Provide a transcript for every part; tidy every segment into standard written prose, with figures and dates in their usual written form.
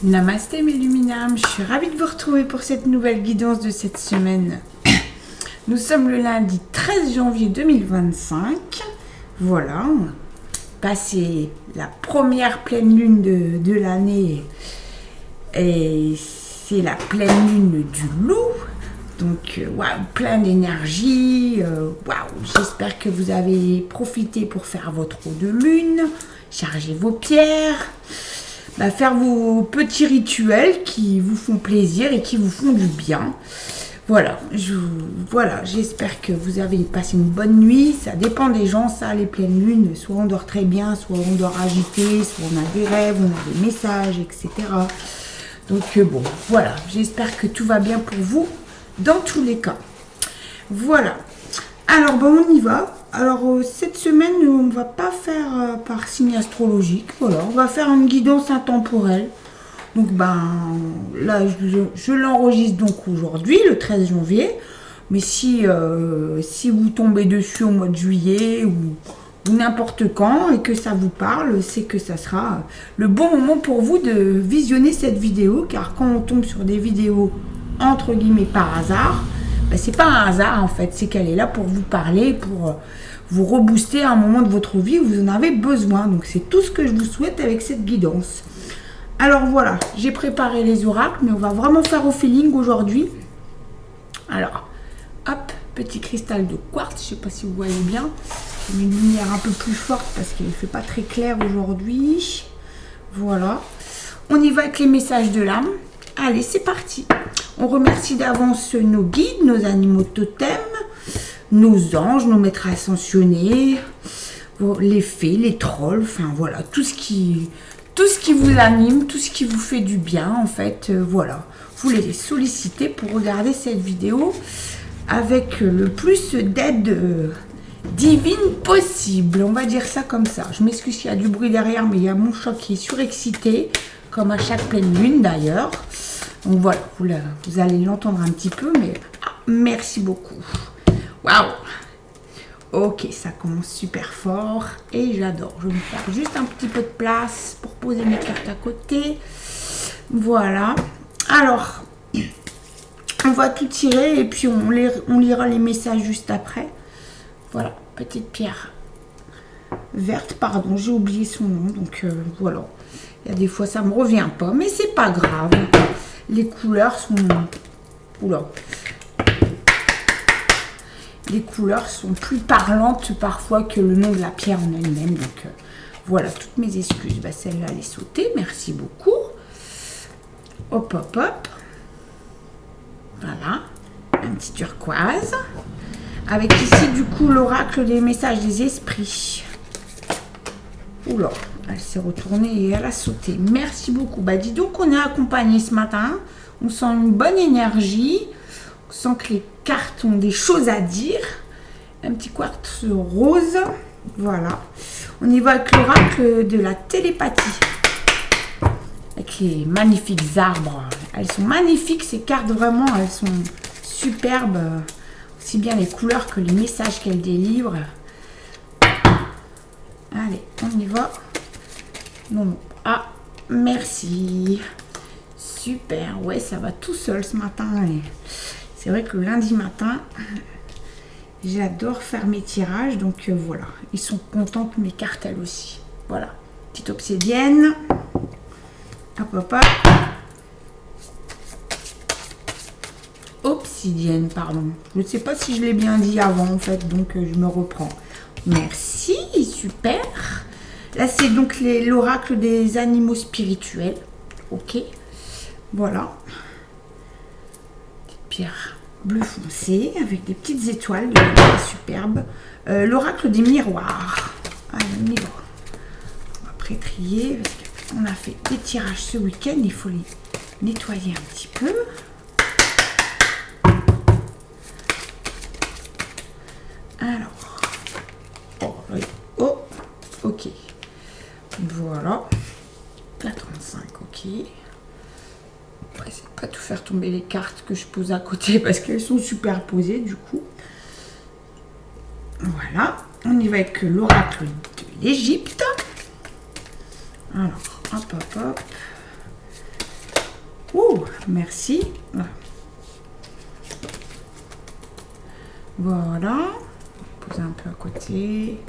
Namasté mes luminames, je suis ravie de vous retrouver pour cette nouvelle guidance de cette semaine. Nous sommes le lundi 13 janvier 2025. Voilà, on a passé la première pleine lune de l'année et c'est la pleine lune du loup. Donc, waouh, plein d'énergie. Waouh, j'espère que vous avez profité pour faire votre eau de lune, charger vos pierres. Faire vos petits rituels qui vous font plaisir et qui vous font du bien. Voilà, j'espère que vous avez passé une bonne nuit. Ça dépend des gens, ça, les pleines lunes. Soit on dort très bien, soit on dort agité, soit on a des rêves, on a des messages, etc. Donc bon, voilà, j'espère que tout va bien pour vous dans tous les cas. Voilà, alors on y va. Alors cette semaine, on ne va pas faire par signe astrologique, voilà, on va faire une guidance intemporelle. Donc là, je l'enregistre donc aujourd'hui, le 13 janvier. Mais si vous tombez dessus au mois de juillet ou n'importe quand et que ça vous parle, c'est que ça sera le bon moment pour vous de visionner cette vidéo. Car quand on tombe sur des vidéos entre guillemets par hasard, c'est pas un hasard en fait, c'est qu'elle est là pour vous parler, pour vous rebooster à un moment de votre vie où vous en avez besoin. Donc c'est tout ce que je vous souhaite avec cette guidance. Alors voilà, j'ai préparé les oracles, mais on va vraiment faire au feeling aujourd'hui. Alors, hop, petit cristal de quartz, je sais pas si vous voyez bien. J'ai mis une lumière un peu plus forte parce qu'il ne fait pas très clair aujourd'hui. Voilà, on y va avec les messages de l'âme. Allez, c'est parti. On remercie d'avance nos guides, nos animaux totems, nos anges, nos maîtres ascensionnés, les fées, les trolls, enfin voilà, tout ce qui vous anime, tout ce qui vous fait du bien, en fait, voilà. Vous les sollicitez pour regarder cette vidéo avec le plus d'aide divine possible, on va dire ça comme ça. Je m'excuse s'il y a du bruit derrière, mais il y a mon chat qui est surexcité, comme à chaque pleine lune d'ailleurs. Donc voilà, vous allez l'entendre un petit peu, mais merci beaucoup. Waouh! Ok, ça commence super fort et j'adore. Je vais me faire juste un petit peu de place pour poser mes cartes à côté. Voilà. Alors, on va tout tirer et puis on lira les messages juste après. Voilà, petite pierre verte, pardon, j'ai oublié son nom. Donc voilà, il y a des fois ça me revient pas, mais c'est pas grave. Les couleurs sont... Oula. Les couleurs sont plus parlantes parfois que le nom de la pierre en elle-même. Donc voilà, toutes mes excuses. Celle-là, elle est sautée. Merci beaucoup. Hop, hop, hop. Voilà. Un petit turquoise. Avec ici, du coup, l'oracle des messages des esprits. Oula, elle s'est retournée et elle a sauté. Merci beaucoup. Dis donc, on est accompagné ce matin. On sent une bonne énergie. On sent que les cartes ont des choses à dire. Un petit quartz rose. Voilà. On y va avec l'oracle de la télépathie. Avec les magnifiques arbres. Elles sont magnifiques, ces cartes, vraiment. Elles sont superbes. Aussi bien les couleurs que les messages qu'elles délivrent. Allez, on y va. Non. Ah, merci. Super. Ouais, ça va tout seul ce matin. C'est vrai que le lundi matin, j'adore faire mes tirages. Donc voilà, ils sont contents que mes cartes elles aussi. Voilà, petite obsidienne. Hop, hop, hop. Obsidienne, pardon. Je ne sais pas si je l'ai bien dit avant en fait, donc je me reprends. Merci, super. Là, c'est donc l'oracle des animaux spirituels. Ok, voilà. Pierre bleu foncé avec des petites étoiles, superbe. L'oracle des miroirs. Allez, on y va. On va pré-trier parce qu'on a fait des tirages ce week-end. Il faut les nettoyer un petit peu. Alors, oh, oui. Oh, ok. Voilà. La 35, ok. On va essayer de pas tout faire tomber les cartes que je pose à côté parce qu'elles sont superposées du coup. Voilà, on y va avec l'oracle de l'Égypte. Alors, hop, hop, hop. Oh, merci. Voilà. Poser un peu à côté.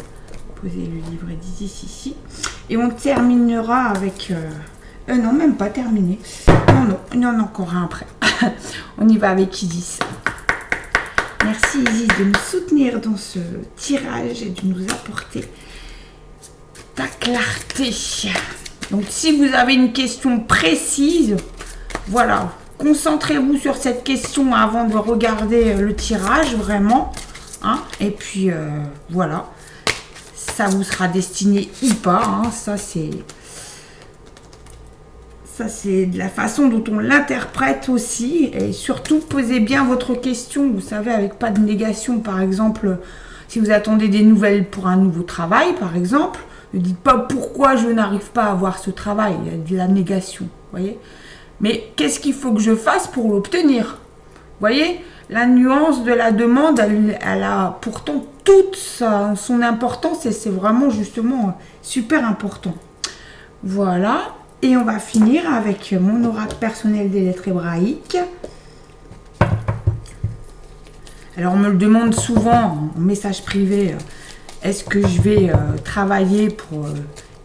Poser le livret d'Isis ici. Et on terminera avec... non, même pas terminé. Non, il y en a encore un après. On y va avec Isis. Merci Isis de nous soutenir dans ce tirage et de nous apporter ta clarté. Donc si vous avez une question précise, voilà, concentrez-vous sur cette question avant de regarder le tirage, vraiment. Hein, et puis voilà, ça vous sera destiné ou pas. Hein, ça c'est de la façon dont on l'interprète aussi. Et surtout, posez bien votre question. Vous savez, avec pas de négation, par exemple, si vous attendez des nouvelles pour un nouveau travail, par exemple, ne dites pas pourquoi je n'arrive pas à avoir ce travail. Il y a de la négation, voyez. Mais qu'est-ce qu'il faut que je fasse pour l'obtenir? Voyez, la nuance de la demande, elle a pourtant toute son importance et c'est vraiment justement super important. Voilà. Et on va finir avec mon oracle personnel des lettres hébraïques. Alors, on me le demande souvent en message privé. Est-ce que je vais travailler pour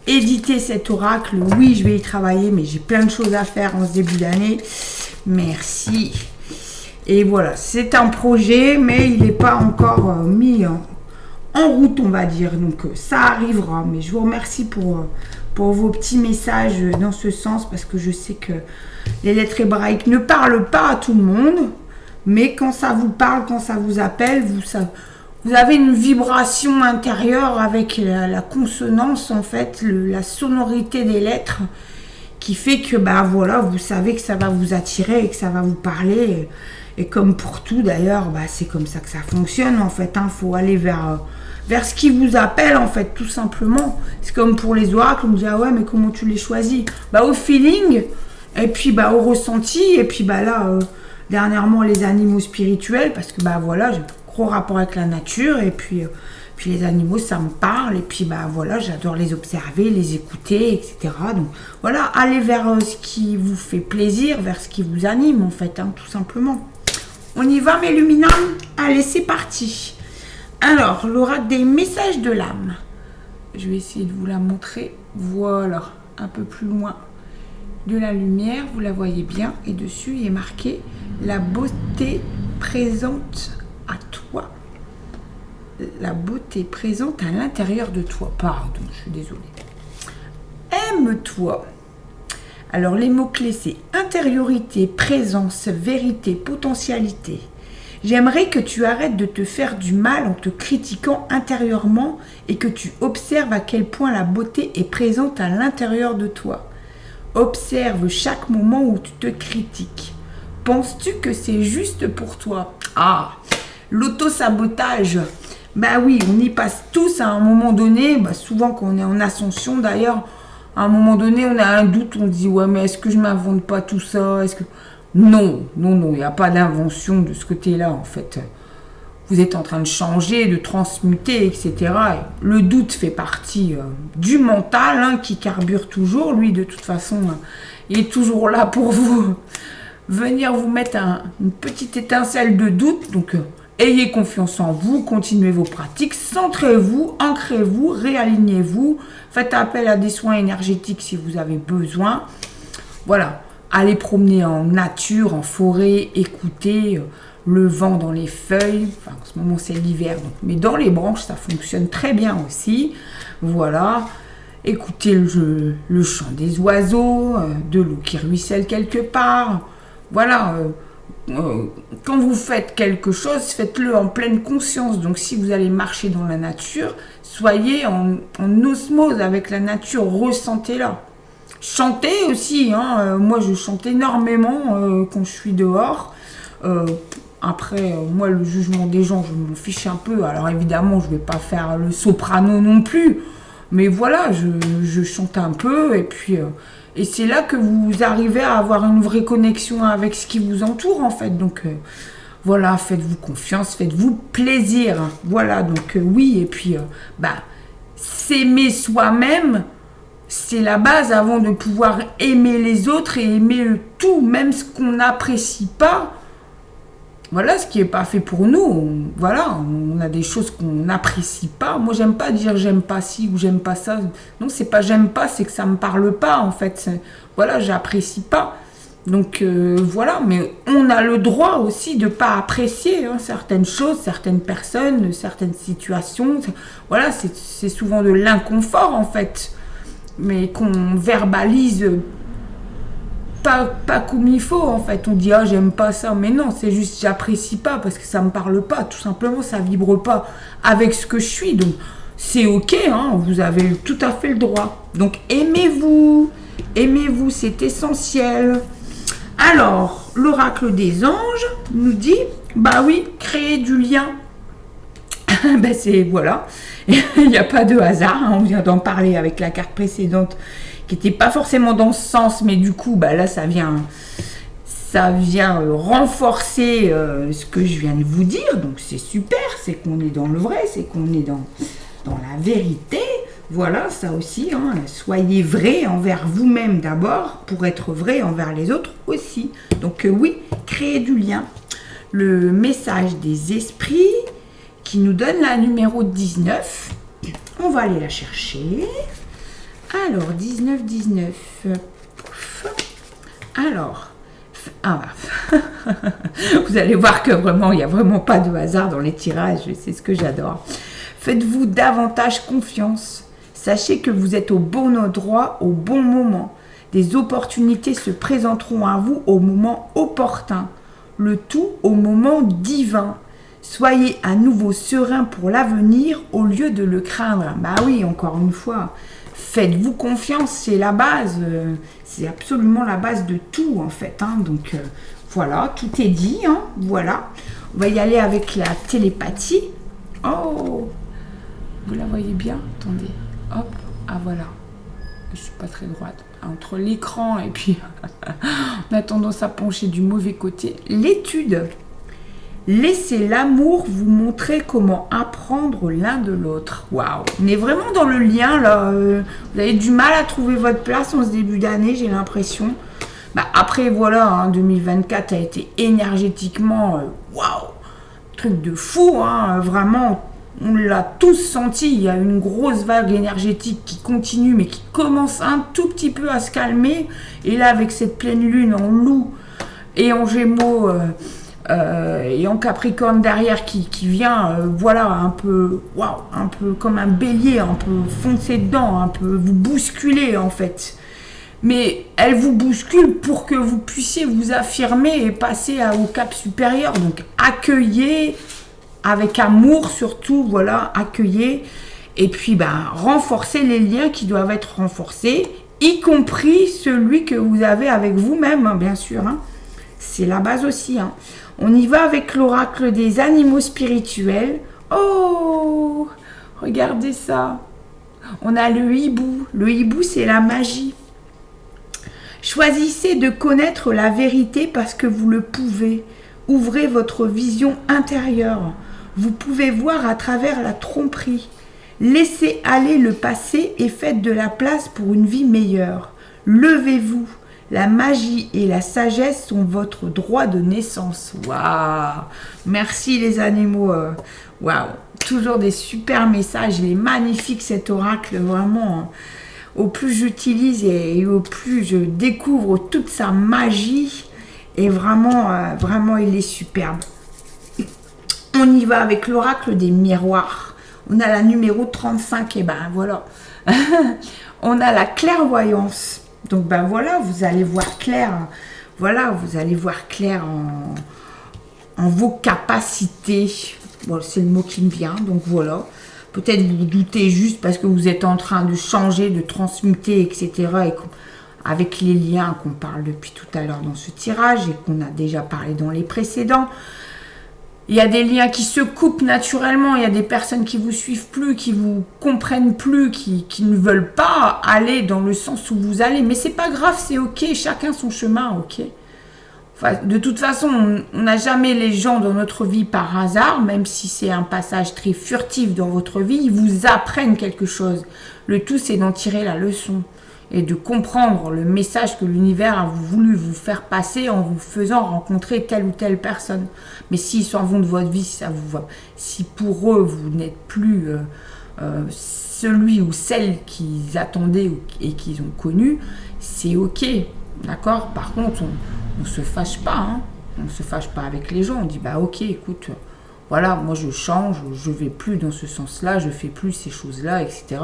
éditer cet oracle? Oui, je vais y travailler, mais j'ai plein de choses à faire en ce début d'année. Merci. Et voilà, c'est un projet, mais il n'est pas encore mis en route, on va dire. Donc, ça arrivera. Mais je vous remercie pour vos petits messages dans ce sens, parce que je sais que les lettres hébraïques ne parlent pas à tout le monde, mais quand ça vous parle, quand ça vous appelle, vous avez une vibration intérieure avec la consonance, en fait, la sonorité des lettres, qui fait que, bah voilà, vous savez que ça va vous attirer et que ça va vous parler. Et comme pour tout, d'ailleurs, bah, c'est comme ça que ça fonctionne, en fait. Il faut aller vers ce qui vous appelle, en fait, tout simplement. C'est comme pour les oracles, on me dit, ah ouais, mais comment tu les choisis? Bah, au feeling, et puis bah, au ressenti, et puis bah là, dernièrement, les animaux spirituels, parce que bah voilà, j'ai un gros rapport avec la nature, et puis les animaux, ça me parle, et puis bah voilà, j'adore les observer, les écouter, etc. Donc voilà, allez vers ce qui vous fait plaisir, vers ce qui vous anime, en fait, hein, tout simplement. On y va, mes luminales? Allez, c'est parti. Alors, l'oracle des messages de l'âme. Je vais essayer de vous la montrer. Voilà, un peu plus loin de la lumière. Vous la voyez bien. Et dessus, il est marqué « La beauté présente à toi ». La beauté présente à l'intérieur de toi. Pardon, je suis désolée. Aime-toi. Alors, les mots-clés, c'est intériorité, présence, vérité, potentialité. J'aimerais que tu arrêtes de te faire du mal en te critiquant intérieurement et que tu observes à quel point la beauté est présente à l'intérieur de toi. Observe chaque moment où tu te critiques. Penses-tu que c'est juste pour toi? Ah, l'auto-sabotage. Bah oui, on y passe tous à un moment donné, bah souvent quand on est en ascension d'ailleurs, à un moment donné on a un doute, on dit ouais mais est-ce que je m'invente pas tout ça? Est-ce que... Non, il n'y a pas d'invention de ce côté-là, en fait. Vous êtes en train de changer, de transmuter, etc. Et le doute fait partie du mental, hein, qui carbure toujours. Lui, de toute façon, il est toujours là pour vous venir vous mettre une petite étincelle de doute. Donc, ayez confiance en vous, continuez vos pratiques, centrez-vous, ancrez-vous, réalignez-vous. Faites appel à des soins énergétiques si vous avez besoin. Voilà. Allez promener en nature, en forêt, écouter le vent dans les feuilles. Enfin, en ce moment, c'est l'hiver. Mais dans les branches, ça fonctionne très bien aussi. Voilà. Écoutez le chant des oiseaux, de l'eau qui ruisselle quelque part. Voilà. Quand vous faites quelque chose, faites-le en pleine conscience. Donc, si vous allez marcher dans la nature, soyez en osmose avec la nature. Ressentez-la. Chanter aussi, hein. Moi je chante énormément quand je suis dehors. Après, moi le jugement des gens, je me fiche un peu. Alors évidemment, je ne vais pas faire le soprano non plus. Mais voilà, je chante un peu. Et puis, et c'est là que vous arrivez à avoir une vraie connexion avec ce qui vous entoure en fait. Donc voilà, faites-vous confiance, faites-vous plaisir. Voilà, donc oui, et puis s'aimer soi-même. c'est la base avant de pouvoir aimer les autres et aimer tout, même ce qu'on n'apprécie pas. Voilà, ce qui n'est pas fait pour nous. Voilà, on a des choses qu'on n'apprécie pas. Moi, j'aime pas dire j'aime pas ci ou j'aime pas ça. Non, c'est pas j'aime pas, c'est que ça me parle pas en fait. Voilà, j'apprécie pas. Donc voilà, mais on a le droit aussi de pas apprécier certaines choses, certaines personnes, certaines situations. Voilà, c'est souvent de l'inconfort en fait, mais qu'on verbalise pas comme il faut en fait. On dit ah j'aime pas ça, mais non, c'est juste j'apprécie pas parce que ça me parle pas, tout simplement, ça vibre pas avec ce que je suis. Donc c'est ok, vous avez tout à fait le droit. Donc aimez-vous, c'est essentiel. Alors l'oracle des anges nous dit bah oui, créer du lien. C'est voilà, il n'y a pas de hasard, on vient d'en parler avec la carte précédente qui n'était pas forcément dans ce sens, mais du coup, là, ça vient renforcer ce que je viens de vous dire. Donc, c'est super, c'est qu'on est dans le vrai, c'est qu'on est dans la vérité. Voilà, ça aussi, soyez vrai envers vous-même d'abord, pour être vrai envers les autres aussi. Donc, oui, créer du lien. Le message des esprits qui nous donne la numéro 19. On va aller la chercher. Alors, 19. Alors, vous allez voir que vraiment, il n'y a vraiment pas de hasard dans les tirages. C'est ce que j'adore. Faites-vous davantage confiance. Sachez que vous êtes au bon endroit, au bon moment. Des opportunités se présenteront à vous au moment opportun. Le tout au moment divin. Soyez à nouveau serein pour l'avenir au lieu de le craindre. Bah oui, encore une fois. Faites-vous confiance, c'est la base, c'est absolument la base de tout en fait. Donc voilà, tout est dit, voilà. On va y aller avec la télépathie. Oh, vous la voyez bien? Attendez, hop, ah voilà. Je suis pas très droite. Entre l'écran et puis on a tendance à pencher du mauvais côté. L'étude. Laissez l'amour vous montrer comment apprendre l'un de l'autre. Waouh, on est vraiment dans le lien là. Vous avez du mal à trouver votre place en ce début d'année, j'ai l'impression. Après voilà, 2024 a été énergétiquement waouh, truc de fou. Vraiment, on l'a tous senti. Il y a une grosse vague énergétique qui continue, mais qui commence un tout petit peu à se calmer. Et là, avec cette pleine lune en Loup et en Gémeaux. Et en Capricorne derrière qui vient voilà un peu comme un bélier, un peu foncer dedans, un peu vous bousculer en fait, mais elle vous bouscule pour que vous puissiez vous affirmer et passer au cap supérieur. Donc accueillez avec amour surtout, voilà, accueillez et puis renforcez les liens qui doivent être renforcés, y compris celui que vous avez avec vous-même, bien sûr, c'est la base aussi. On y va avec l'oracle des animaux spirituels. Oh, regardez ça. On a le hibou. Le hibou, c'est la magie. Choisissez de connaître la vérité parce que vous le pouvez. Ouvrez votre vision intérieure. Vous pouvez voir à travers la tromperie. Laissez aller le passé et faites de la place pour une vie meilleure. Levez-vous. La magie et la sagesse sont votre droit de naissance. Waouh! Merci les animaux. Waouh! Toujours des super messages. Il est magnifique cet oracle, vraiment. Au plus j'utilise et au plus je découvre toute sa magie. Et vraiment, vraiment, il est superbe. On y va avec l'oracle des miroirs. On a la numéro 35. Et voilà. On a la clairvoyance. Donc voilà, vous allez voir clair. Voilà, vous allez voir clair en vos capacités. Bon, c'est le mot qui me vient. Donc voilà. Peut-être vous vous doutez juste parce que vous êtes en train de changer, de transmuter, etc. Et avec les liens qu'on parle depuis tout à l'heure dans ce tirage et qu'on a déjà parlé dans les précédents. Il y a des liens qui se coupent naturellement, il y a des personnes qui vous suivent plus, qui vous comprennent plus, qui ne veulent pas aller dans le sens où vous allez. Mais c'est pas grave, c'est ok, chacun son chemin, ok. Enfin, de toute façon, on n'a jamais les gens dans notre vie par hasard, même si c'est un passage très furtif dans votre vie, ils vous apprennent quelque chose. Le tout, c'est d'en tirer la leçon. et de comprendre le message que l'univers a voulu vous faire passer en vous faisant rencontrer telle ou telle personne. Mais s'ils s'en vont de votre vie, si pour eux vous n'êtes plus celui ou celle qu'ils attendaient et qu'ils ont connu, c'est ok, d'accord. Par contre, on ne se fâche pas, hein. On ne se fâche pas avec les gens. On dit bah ok, écoute, voilà, moi je change, je vais plus dans ce sens-là, je fais plus ces choses-là, etc.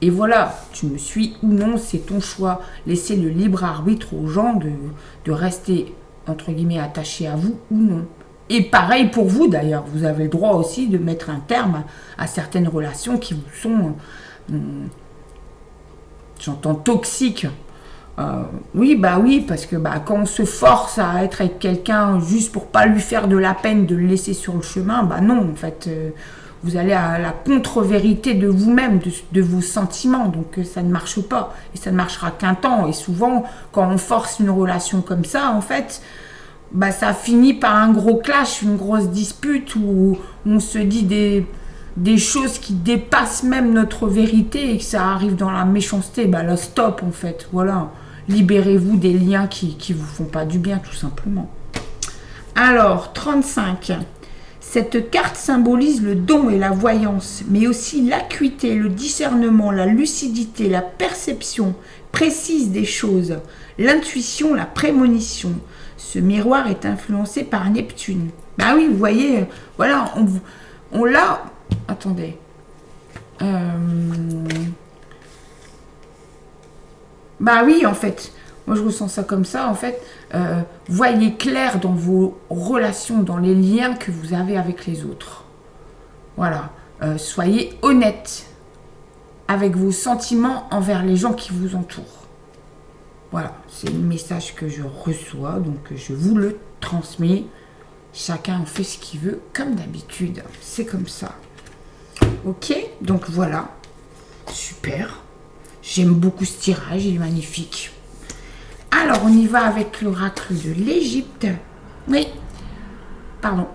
Et voilà, tu me suis ou non, c'est ton choix. Laissez le libre arbitre aux gens de rester, entre guillemets, attachés à vous ou non. Et pareil pour vous d'ailleurs, vous avez le droit aussi de mettre un terme à certaines relations qui vous sont, j'entends, toxiques. Oui, parce que quand on se force à être avec quelqu'un juste pour pas lui faire de la peine, de le laisser sur le chemin, non, en fait, vous allez à la contre-vérité de vous-même, de vos sentiments, donc ça ne marche pas, et ça ne marchera qu'un temps, et souvent, quand on force une relation comme ça, en fait, ça finit par un gros clash, une grosse dispute, où on se dit des choses qui dépassent même notre vérité, et que ça arrive dans la méchanceté, là, stop, en fait, voilà. Libérez-vous des liens qui vous font pas du bien, tout simplement. Alors, 35. Cette carte symbolise le don et la voyance, mais aussi l'acuité, le discernement, la lucidité, la perception précise des choses, l'intuition, la prémonition. Ce miroir est influencé par Neptune. Oui, vous voyez, voilà, on l'a... Attendez. Oui, en fait, moi je ressens ça comme ça, en fait. Voyez clair dans vos relations, dans les liens que vous avez avec les autres. Voilà. Soyez honnête avec vos sentiments envers les gens qui vous entourent. Voilà, c'est le message que je reçois, donc je vous le transmets. Chacun en fait ce qu'il veut, comme d'habitude. C'est comme ça. Ok, donc voilà. Super. J'aime beaucoup ce tirage, il est magnifique. Alors, on y va avec l'oracle de l'Égypte. Oui, pardon.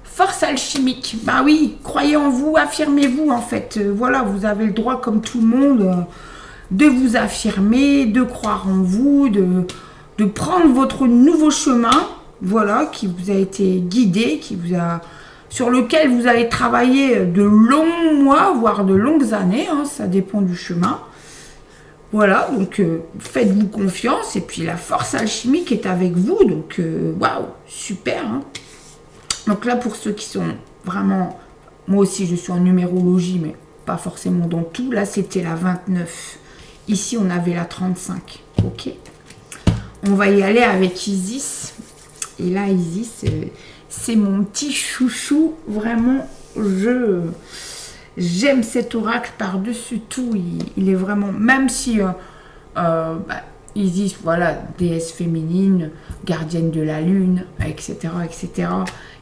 Force alchimique. Oui, croyez en vous, affirmez-vous en fait. Voilà, vous avez le droit comme tout le monde de vous affirmer, de croire en vous, de prendre votre nouveau chemin, voilà, qui vous a été guidé, sur lequel vous allez travailler de longs mois, voire de longues années, hein, ça dépend du chemin. Voilà, donc faites-vous confiance, et puis la force alchimique est avec vous, donc waouh, super. Hein. Donc là, pour ceux qui sont vraiment, moi aussi je suis en numérologie, mais pas forcément dans tout, là c'était la 29, ici on avait la 35, ok. On va y aller avec Isis, et là Isis, c'est mon petit chouchou, vraiment, j'aime cet oracle par-dessus tout, il est vraiment, même si Isis, voilà, déesse féminine, gardienne de la lune, etc., etc.,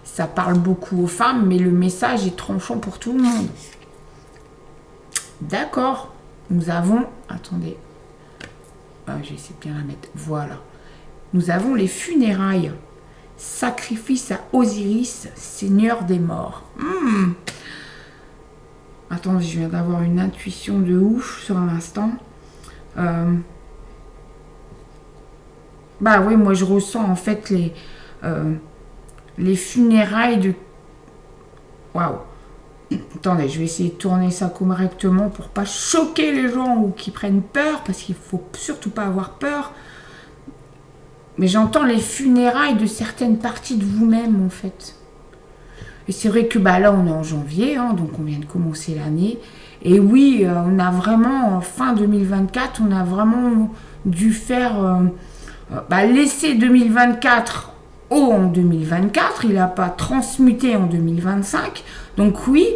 ça parle beaucoup aux femmes, mais le message est tranchant pour tout le monde. D'accord, nous avons, attendez, j'essaie de bien la mettre, voilà, nous avons les funérailles. Sacrifice à Osiris, seigneur des morts. Attends, je viens d'avoir une intuition de ouf sur l'instant. Oui, moi je ressens en fait les funérailles de... Waouh. Attendez, je vais essayer de tourner ça correctement pour pas choquer les gens ou qui prennent peur, parce qu'il faut surtout pas avoir peur. Mais j'entends les funérailles de certaines parties de vous-même, en fait. Et c'est vrai que là, on est en janvier, hein, donc on vient de commencer l'année. Et oui, on a vraiment, fin 2024, on a vraiment dû faire... laisser 2024 en 2024. Il n'a pas transmuté en 2025. Donc oui,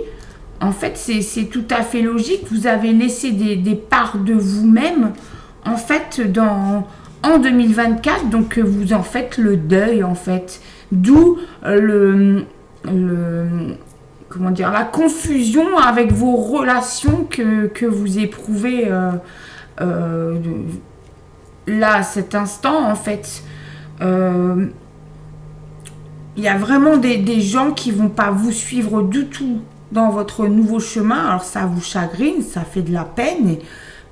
en fait, c'est tout à fait logique. Vous avez laissé des parts de vous-même, en fait, en 2024, donc vous en faites le deuil, en fait. D'où comment dire, la confusion avec vos relations que vous éprouvez là, à cet instant, en fait. Il y a vraiment des gens qui vont pas vous suivre du tout dans votre nouveau chemin. Alors, ça vous chagrine, ça fait de la peine,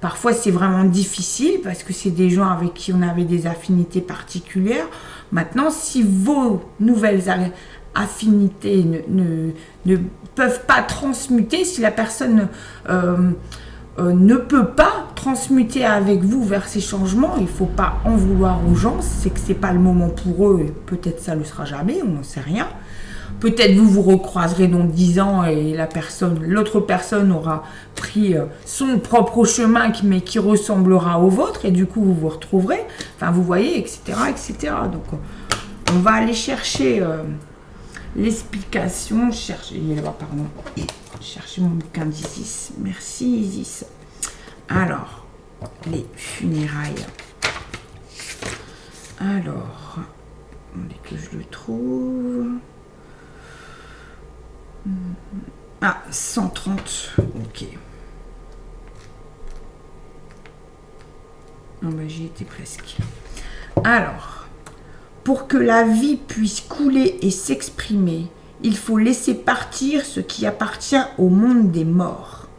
Parfois, c'est vraiment difficile parce que c'est des gens avec qui on avait des affinités particulières. Maintenant, si vos nouvelles affinités ne peuvent pas transmuter, si la personne ne peut pas transmuter avec vous vers ces changements, il ne faut pas en vouloir aux gens, c'est que ce n'est pas le moment pour eux, et peut-être ça ne le sera jamais, on n'en sait rien. Peut-être vous vous recroiserez dans 10 ans et l'autre personne aura pris son propre chemin mais qui ressemblera au vôtre et du coup vous vous retrouverez. Enfin vous voyez, etc. etc. Donc on va aller chercher l'explication. Chercher mon bouquin d'Isis. Merci Isis. Alors, les funérailles. Alors, que je le trouve. Ah, 130, ok. Ah bah, j'y étais presque. Alors, pour que la vie puisse couler et s'exprimer, il faut laisser partir ce qui appartient au monde des morts.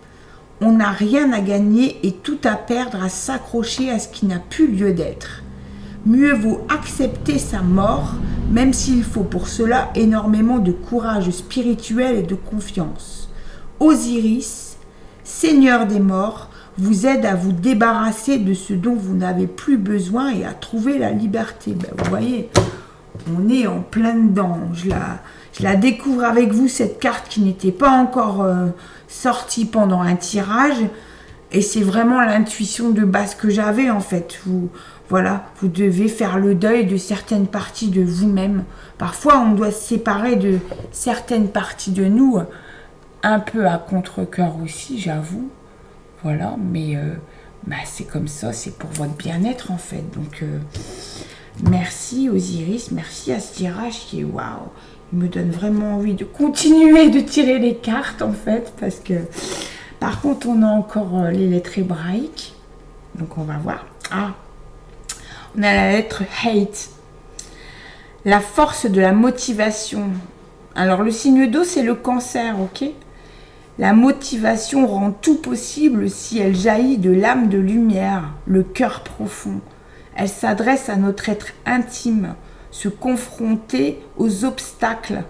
On n'a rien à gagner et tout à perdre à s'accrocher à ce qui n'a plus lieu d'être. Mieux vaut accepter sa mort, même s'il faut pour cela énormément de courage spirituel et de confiance. Osiris, Seigneur des morts, vous aide à vous débarrasser de ce dont vous n'avez plus besoin et à trouver la liberté. Ben, vous voyez, on est en plein dedans. Je la découvre avec vous, cette carte qui n'était pas encore sortie pendant un tirage. Et c'est vraiment l'intuition de base que j'avais en fait. Voilà, vous devez faire le deuil de certaines parties de vous-même. Parfois, on doit se séparer de certaines parties de nous, un peu à contre-cœur aussi, j'avoue. Voilà, mais c'est comme ça, c'est pour votre bien-être en fait. Donc, merci Osiris, merci à ce tirage qui est waouh. Il me donne vraiment envie de continuer de tirer les cartes en fait, parce que par contre, on a encore les lettres hébraïques. Donc, on va voir. Ah, on a la lettre hate. La force de la motivation. Alors, le signe d'eau, c'est le cancer, ok? La motivation rend tout possible si elle jaillit de l'âme de lumière, le cœur profond. Elle s'adresse à notre être intime, se confronter aux obstacles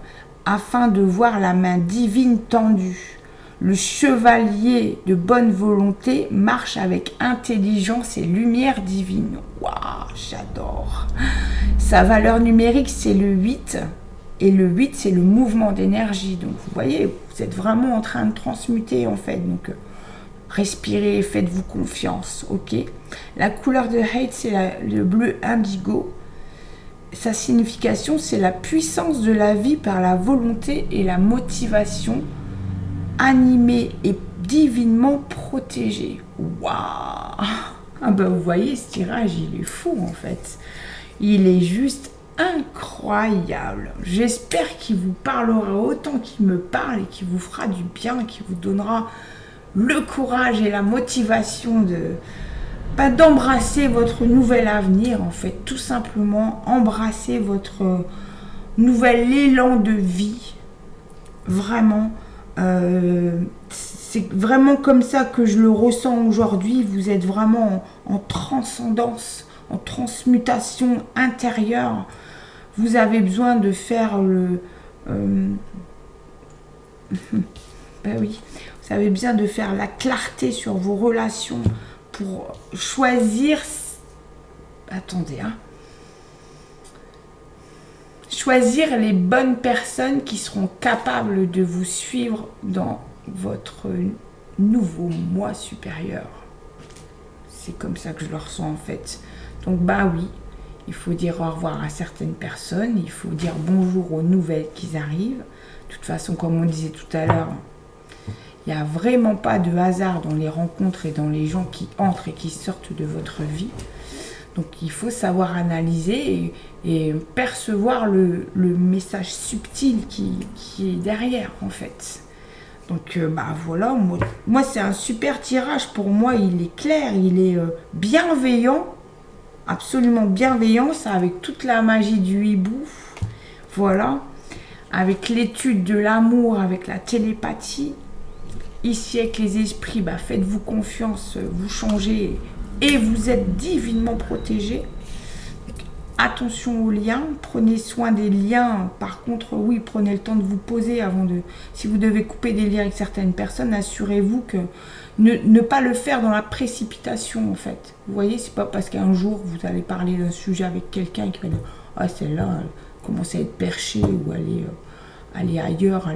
afin de voir la main divine tendue. Le chevalier de bonne volonté marche avec intelligence et lumière divine. Waouh, j'adore. Sa valeur numérique, c'est le 8. Et le 8, c'est le mouvement d'énergie. Donc, vous voyez, vous êtes vraiment en train de transmuter, en fait. Donc, respirez, faites-vous confiance, ok? La couleur de hate, c'est le bleu indigo. Sa signification, c'est la puissance de la vie par la volonté et la motivation, animée et divinement protégée. Waouh! Ah ben, vous voyez, ce tirage, il est fou, en fait. Il est juste incroyable. J'espère qu'il vous parlera autant qu'il me parle et qu'il vous fera du bien, qu'il vous donnera le courage et la motivation d'embrasser votre nouvel avenir, en fait, tout simplement embrasser votre nouvel élan de vie. Vraiment, c'est vraiment comme ça que je le ressens aujourd'hui. Vous êtes vraiment en transcendance, en transmutation intérieure. Vous avez besoin de faire ben oui, vous avez besoin de faire la clarté sur vos relations pour choisir. Attendez, choisir les bonnes personnes qui seront capables de vous suivre dans votre nouveau moi supérieur. C'est comme ça que je le ressens en fait. Donc bah oui, il faut dire au revoir à certaines personnes, il faut dire bonjour aux nouvelles qui arrivent. De toute façon, comme on disait tout à l'heure, il n'y a vraiment pas de hasard dans les rencontres et dans les gens qui entrent et qui sortent de votre vie. Donc il faut savoir analyser et percevoir le message subtil qui est derrière en fait. Donc voilà, moi c'est un super tirage. Pour moi il est clair, il est bienveillant, absolument bienveillant, ça avec toute la magie du hibou. Voilà, avec l'étude de l'amour, avec la télépathie. ici avec les esprits, faites-vous confiance, vous changez et vous êtes divinement protégé. Attention aux liens, prenez soin des liens. Par contre, oui, prenez le temps de vous poser avant de... Si vous devez couper des liens avec certaines personnes, assurez-vous que ne pas le faire dans la précipitation, en fait. Vous voyez, c'est pas parce qu'un jour, vous allez parler d'un sujet avec quelqu'un qui va dire « Ah, celle-là, elle commence à être perchée ou elle est ailleurs,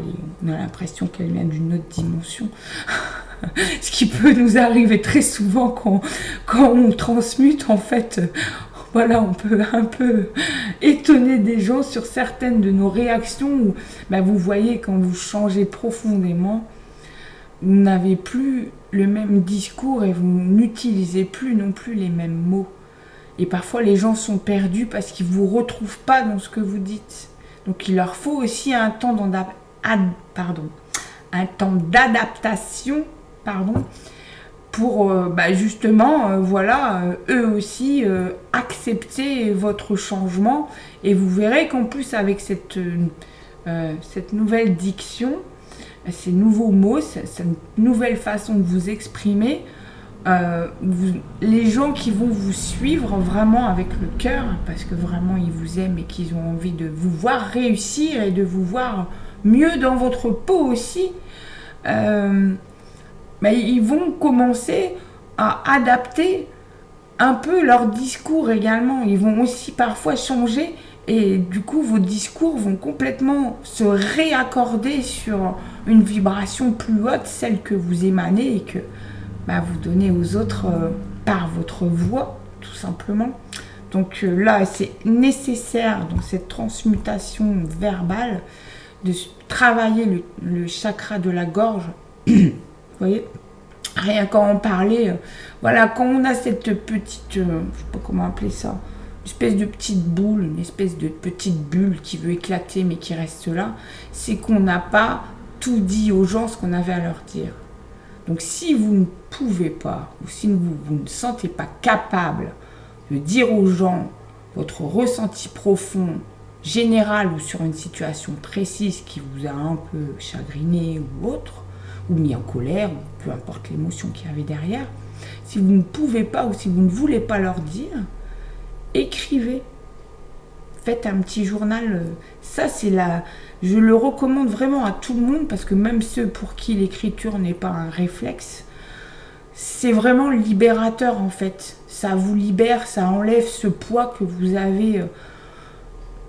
on a l'impression qu'elle vient d'une autre dimension. » Ce qui peut nous arriver très souvent quand on transmute, en fait... Voilà, on peut un peu étonner des gens sur certaines de nos réactions où vous voyez, quand vous changez profondément, vous n'avez plus le même discours et vous n'utilisez plus non plus les mêmes mots. Et parfois, les gens sont perdus parce qu'ils ne vous retrouvent pas dans ce que vous dites. Donc, il leur faut aussi un temps d'adaptation, pour justement, eux aussi accepter votre changement. Et vous verrez qu'en plus, avec cette nouvelle diction, ces nouveaux mots, cette nouvelle façon de vous exprimer, les gens qui vont vous suivre vraiment avec le cœur, parce que vraiment ils vous aiment et qu'ils ont envie de vous voir réussir et de vous voir mieux dans votre peau aussi, ils vont commencer à adapter un peu leur discours également. Ils vont aussi parfois changer et du coup vos discours vont complètement se réaccorder sur une vibration plus haute, celle que vous émanez et que vous donnez aux autres par votre voix, tout simplement. Donc là, c'est nécessaire dans cette transmutation verbale de travailler le chakra de la gorge. Vous voyez, rien qu'à en parler, quand on a cette petite, je ne sais pas comment appeler ça, une espèce de petite boule, une espèce de petite bulle qui veut éclater mais qui reste là, c'est qu'on n'a pas tout dit aux gens ce qu'on avait à leur dire. Donc si vous ne pouvez pas, ou si vous ne sentez pas capable de dire aux gens votre ressenti profond, général ou sur une situation précise qui vous a un peu chagriné ou autre, ou mis en colère, ou peu importe l'émotion qu'il y avait derrière, si vous ne pouvez pas ou si vous ne voulez pas leur dire, écrivez. Faites un petit journal. Ça, je le recommande vraiment à tout le monde, parce que même ceux pour qui l'écriture n'est pas un réflexe, c'est vraiment libérateur en fait. Ça vous libère, ça enlève ce poids que vous avez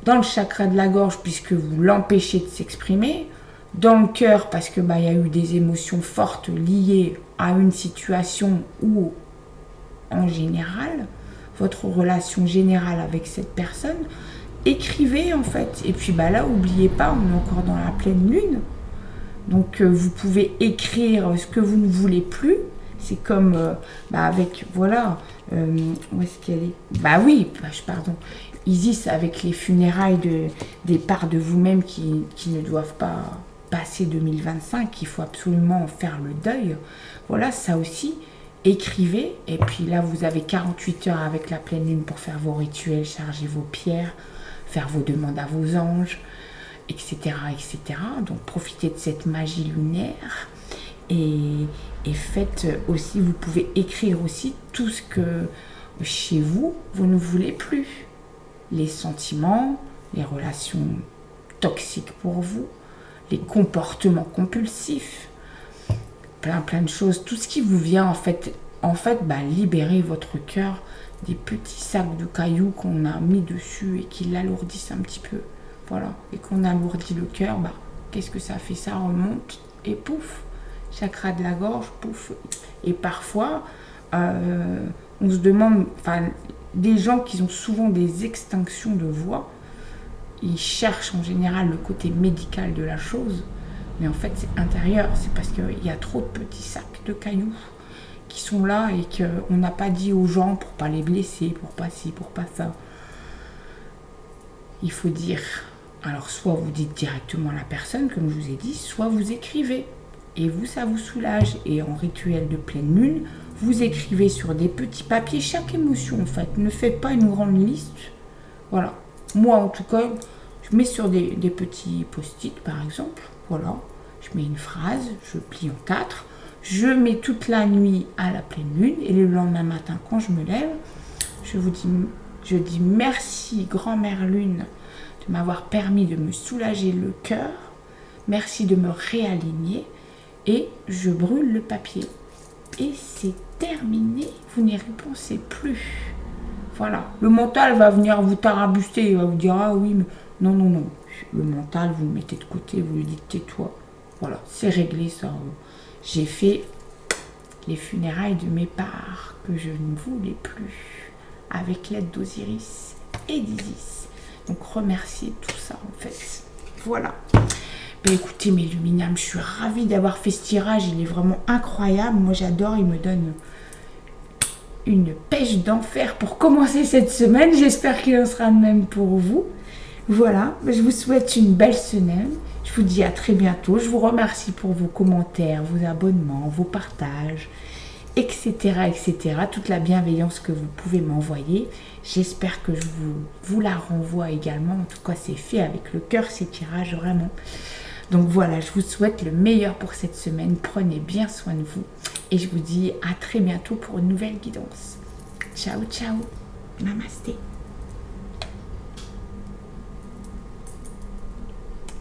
dans le chakra de la gorge, puisque vous l'empêchez de s'exprimer, dans le cœur, parce que y a eu des émotions fortes liées à une situation ou en général, votre relation générale avec cette personne. Écrivez en fait. Et puis là, n'oubliez pas, on est encore dans la pleine lune. Donc vous pouvez écrire ce que vous ne voulez plus. C'est comme avec, où est-ce qu'elle est pardon. Isis, avec les funérailles des parts de vous-même qui ne doivent pas passer 2025, il faut absolument faire le deuil. Voilà, ça aussi, écrivez. Et puis là, vous avez 48 heures avec la pleine lune pour faire vos rituels, charger vos pierres, faire vos demandes à vos anges, etc., etc. Donc, profitez de cette magie lunaire. Et faites aussi, vous pouvez écrire aussi tout ce que chez vous ne voulez plus. Les sentiments, les relations toxiques pour vous, les comportements compulsifs, plein de choses, tout ce qui vous vient en fait, libérez votre cœur des petits sacs de cailloux qu'on a mis dessus et qui l'alourdissent un petit peu, et qu'on alourdit le cœur, qu'est-ce que ça fait? Ça remonte et pouf, chakra de la gorge, pouf. Et parfois, on se demande, des gens qui ont souvent des extinctions de voix, ils cherchent en général le côté médical de la chose, mais en fait c'est intérieur, c'est parce qu'il y a trop de petits sacs de cailloux qui sont là et qu'on n'a pas dit aux gens pour pas les blesser, pour pas ci, pour pas ça. Il faut dire, alors soit vous dites directement à la personne, comme je vous ai dit, soit vous écrivez, et vous, ça vous soulage. Et en rituel de pleine lune, vous écrivez sur des petits papiers chaque émotion en fait, ne faites pas une grande liste, voilà. Moi, en tout cas, je mets sur des petits post-it, par exemple. Je mets une phrase, je plie en 4. Je mets toute la nuit à la pleine lune et le lendemain matin, quand je me lève, je dis merci, grand-mère lune, de m'avoir permis de me soulager le cœur. Merci de me réaligner et je brûle le papier. Et c'est terminé, vous n'y repensez plus. Voilà, le mental va venir vous tarabuster, il va vous dire ah oui, mais non, non, non. Le mental, vous le mettez de côté, vous lui dites tais-toi. Voilà, c'est réglé ça. J'ai fait les funérailles de mes parts que je ne voulais plus avec l'aide d'Osiris et d'Isis. Donc remerciez tout ça en fait. Voilà. Ben écoutez mes luminables, je suis ravie d'avoir fait ce tirage, il est vraiment incroyable. Moi j'adore, il me donne une pêche d'enfer pour commencer cette semaine. J'espère qu'il en sera de même pour vous. Voilà, je vous souhaite une belle semaine. Je vous dis à très bientôt. Je vous remercie pour vos commentaires, vos abonnements, vos partages, etc. etc. Toute la bienveillance que vous pouvez m'envoyer. J'espère que je vous la renvoie également. En tout cas, c'est fait avec le cœur, ces tirages, vraiment. Donc voilà, je vous souhaite le meilleur pour cette semaine. Prenez bien soin de vous. Et je vous dis à très bientôt pour une nouvelle guidance. Ciao, ciao. Namasté.